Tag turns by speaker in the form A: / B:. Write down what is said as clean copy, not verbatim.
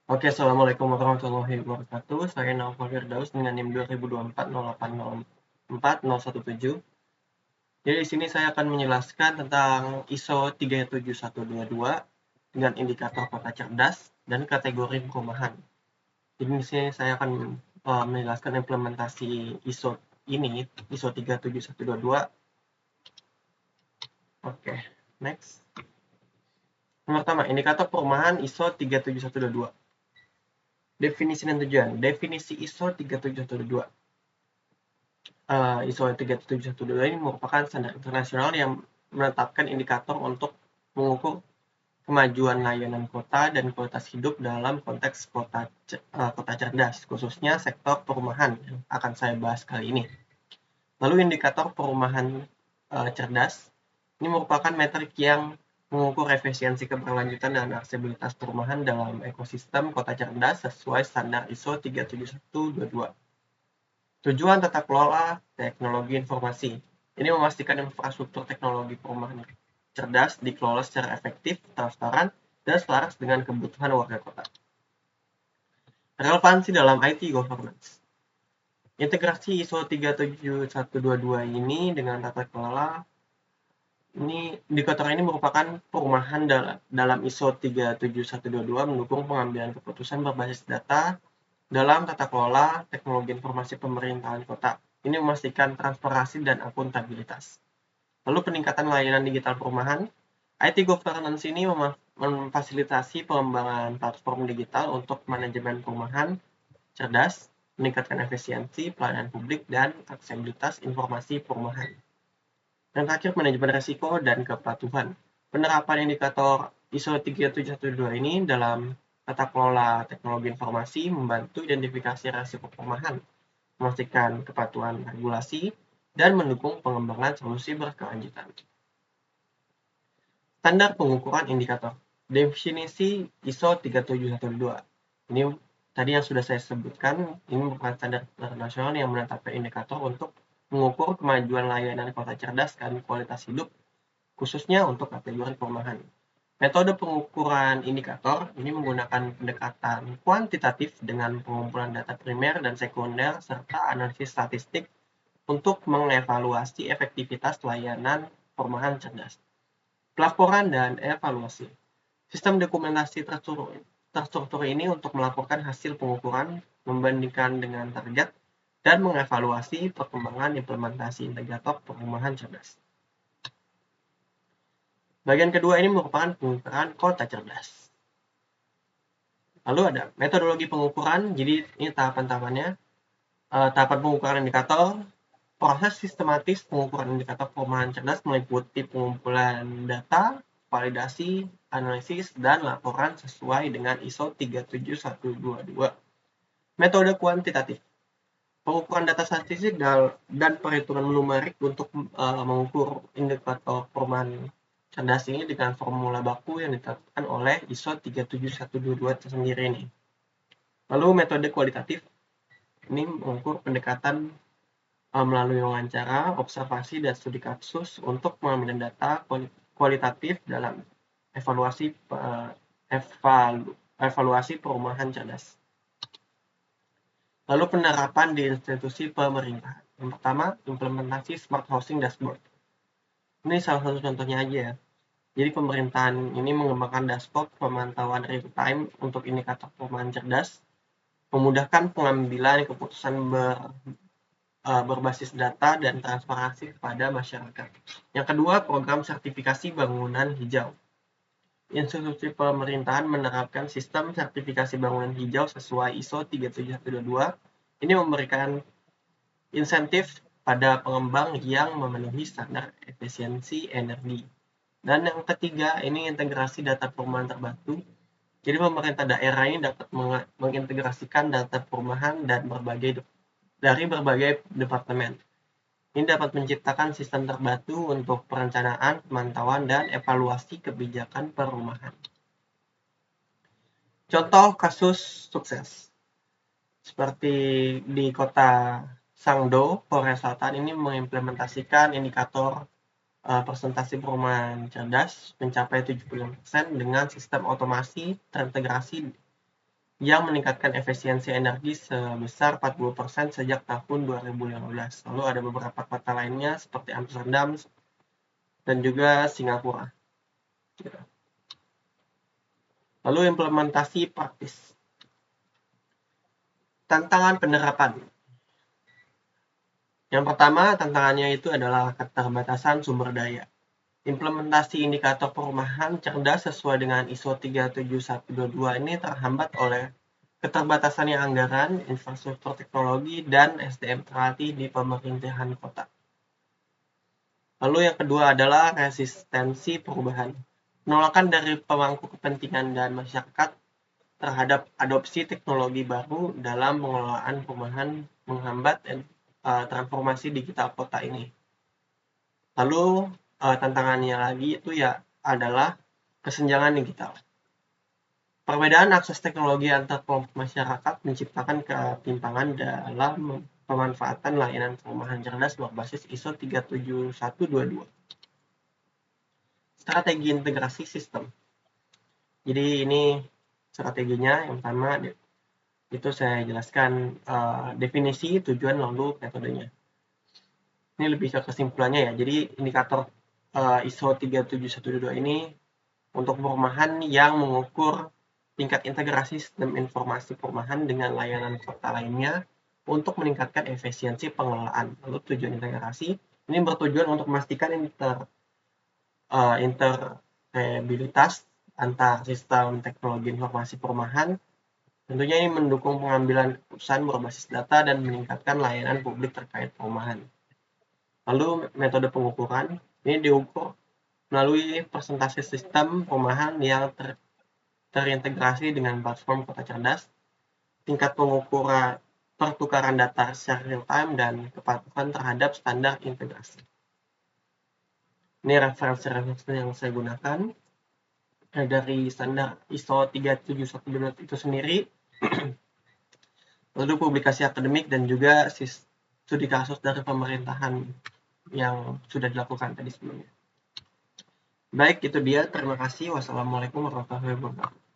A: Oke, Assalamualaikum warahmatullahi wabarakatuh. Saya Naufal Firdaus dengan NIM 2024 Jadi di sini saya akan menjelaskan tentang ISO 37122 dengan indikator kota cerdas dan kategori perumahan. Jadi di sini saya akan menjelaskan implementasi ISO ini, ISO 37122. Oke, next. Yang pertama, indikator perumahan ISO 37122. Definisi dan tujuan. Definisi ISO 37122. ISO 37122 ini merupakan standar internasional yang menetapkan indikator untuk mengukur kemajuan layanan kota dan kualitas hidup dalam konteks kota cerdas, khususnya sektor perumahan yang akan saya bahas kali ini. Lalu indikator perumahan cerdas ini merupakan metrik yang mengukur efisiensi keberlanjutan dan aksesibilitas perumahan dalam ekosistem kota cerdas sesuai standar ISO 37122. Tujuan tata kelola teknologi informasi. Ini memastikan infrastruktur teknologi perumahan cerdas dikelola secara efektif, transparan, dan selaras dengan kebutuhan warga kota. Relevansi dalam IT governance. Integrasi ISO 37122 ini dengan tata kelola indikator ini merupakan perumahan dalam ISO 37122 mendukung pengambilan keputusan berbasis data dalam tata kelola teknologi informasi pemerintahan kota. Ini memastikan transparansi dan akuntabilitas. Lalu peningkatan layanan digital perumahan. IT governance ini memfasilitasi pengembangan platform digital untuk manajemen perumahan cerdas, meningkatkan efisiensi pelayanan publik dan aksesibilitas informasi perumahan. Dan terakhir, manajemen risiko dan kepatuhan. Penerapan indikator ISO 37122 ini dalam tata kelola teknologi informasi membantu identifikasi risiko perumahan, memastikan kepatuhan regulasi, dan mendukung pengembangan solusi berkelanjutan. Standar pengukuran indikator. Definisi ISO 37122. Ini tadi yang sudah saya sebutkan, ini merupakan standar internasional yang menetapkan indikator untuk mengukur kemajuan layanan kota cerdas dan kualitas hidup, khususnya untuk kategori perumahan. Metode pengukuran indikator ini menggunakan pendekatan kuantitatif dengan pengumpulan data primer dan sekunder serta analisis statistik untuk mengevaluasi efektivitas layanan perumahan cerdas. Pelaporan dan evaluasi. Sistem dokumentasi terstruktur ini untuk melaporkan hasil pengukuran, membandingkan dengan target, dan mengevaluasi perkembangan implementasi indikator perumahan cerdas. Bagian kedua ini merupakan pengukuran kota cerdas. Lalu ada metodologi pengukuran, jadi ini tahapan-tahapannya. Tahapan pengukuran indikator. Proses sistematis pengukuran indikator perumahan cerdas meliputi pengumpulan data, validasi, analisis, dan laporan sesuai dengan ISO 37122. Metode kuantitatif. Pengukuran data statistik dan perhitungan numerik untuk mengukur indikator perumahan cerdas ini dengan formula baku yang ditetapkan oleh ISO 37122 tersendiri ini. Lalu metode kualitatif. Ini mengukur pendekatan melalui wawancara, observasi, dan studi kasus untuk mengambil data kualitatif dalam evaluasi perumahan cerdas. Lalu penerapan di institusi pemerintahan. Yang pertama, implementasi Smart Housing Dashboard. Ini salah satu contohnya aja ya. Jadi pemerintahan ini mengembangkan dashboard pemantauan real time untuk indikator perumahan cerdas, memudahkan pengambilan keputusan berbasis data dan transparansi kepada masyarakat. Yang kedua, program sertifikasi bangunan hijau. Institusi pemerintahan menerapkan sistem sertifikasi bangunan hijau sesuai ISO 37122. Ini memberikan insentif pada pengembang yang memenuhi standar efisiensi energi. Dan yang ketiga, ini integrasi data perumahan terbatu. Jadi pemerintah daerah ini dapat mengintegrasikan data perumahan dari berbagai departemen. Ini dapat menciptakan sistem terbatu untuk perencanaan, pemantauan, dan evaluasi kebijakan perumahan. Contoh kasus sukses. Seperti di kota Sangdo, Korea Selatan ini mengimplementasikan indikator persentase perumahan cerdas mencapai 75% dengan sistem otomasi terintegrasi yang meningkatkan efisiensi energi sebesar 40% sejak tahun 2015. Lalu ada beberapa kota lainnya seperti Amsterdam dan juga Singapura. Lalu implementasi praktis. Tantangan penerapan. Yang pertama, tantangannya itu adalah keterbatasan sumber daya. Implementasi indikator perumahan cerdas sesuai dengan ISO 37122 ini terhambat oleh keterbatasannya anggaran, infrastruktur teknologi, dan SDM terlatih di pemerintahan kota. Lalu yang kedua adalah resistensi perubahan. Penolakan dari pemangku kepentingan dan masyarakat terhadap adopsi teknologi baru dalam pengelolaan perumahan menghambat transformasi digital kota ini. Lalu tantangannya lagi itu ya adalah kesenjangan digital. Perbedaan akses teknologi antar kelompok masyarakat menciptakan ketimpangan dalam pemanfaatan layanan perumahan cerdas berbasis ISO 37122. Strategi integrasi sistem. Jadi ini strateginya. Yang pertama itu saya jelaskan definisi, tujuan, lalu metodenya. Ini lebih ke kesimpulannya ya. Jadi indikator ISO 37122 ini untuk perumahan yang mengukur tingkat integrasi sistem informasi perumahan dengan layanan kota lainnya untuk meningkatkan efisiensi pengelolaan. Lalu tujuan integrasi ini bertujuan untuk memastikan interoperabilitas antar sistem teknologi informasi perumahan. Tentunya ini mendukung pengambilan keputusan berbasis data dan meningkatkan layanan publik terkait perumahan. Lalu metode pengukuran ini diukur melalui persentase sistem perumahan yang terintegrasi dengan platform kota cerdas, tingkat pengukuran pertukaran data secara real time, dan kepatuhan terhadap standar integrasi. Ini referensi yang saya gunakan dari standar ISO 37122 itu sendiri, lalu publikasi akademik dan juga studi kasus dari pemerintahan yang sudah dilakukan tadi sebelumnya. Baik, itu dia. Terima kasih. Wassalamualaikum warahmatullahi wabarakatuh.